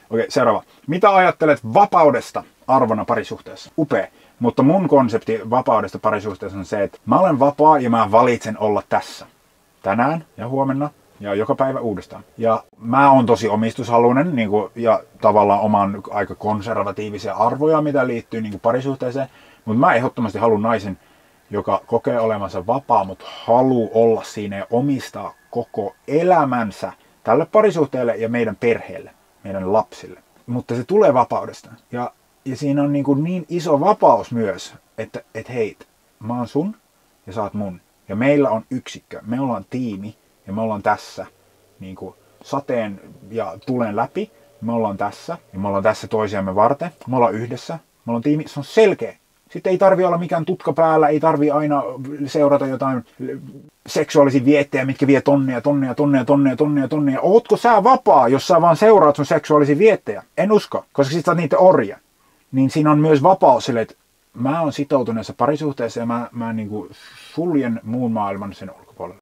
Okei, seuraava. Mitä ajattelet vapaudesta arvona parisuhteessa? Upea. Mutta mun konsepti vapaudesta parisuhteessa on se, että mä olen vapaa ja mä valitsen olla tässä. Tänään ja huomenna ja joka päivä uudestaan. Ja mä oon tosi omistushaluinen niin kuin, ja tavallaan oman aika konservatiivisia arvoja, mitä liittyy niin kuin parisuhteeseen. Mutta mä ehdottomasti haluan naisen, joka kokee olevansa vapaa, mutta haluaa olla siinä ja omistaa koko elämänsä tälle parisuhteelle ja meidän perheelle, meidän lapsille. Mutta se tulee vapaudesta. Ja siinä on niin iso vapaus myös, että hei, mä oon sun ja sä oot mun. Ja meillä on yksikkö, me ollaan tiimi ja me ollaan tässä niin kuin sateen ja tulen läpi. Me ollaan tässä ja me ollaan tässä toisiamme varten. Me ollaan yhdessä, me ollaan tiimi, se on selkeä. Sitten ei tarvi olla mikään tutka päällä, ei tarvi aina seurata jotain seksuaalisia viettejä, mitkä vie tonneja. Ootko sä vapaa, jos sä vaan seuraat sun seksuaalisia viettejä? En usko, koska sit sä oot niitä orja. Niin siinä on myös vapaus sille, että mä oon sitoutuneessa parisuhteessa ja mä niin kuin suljen muun maailman sen ulkopuolelle.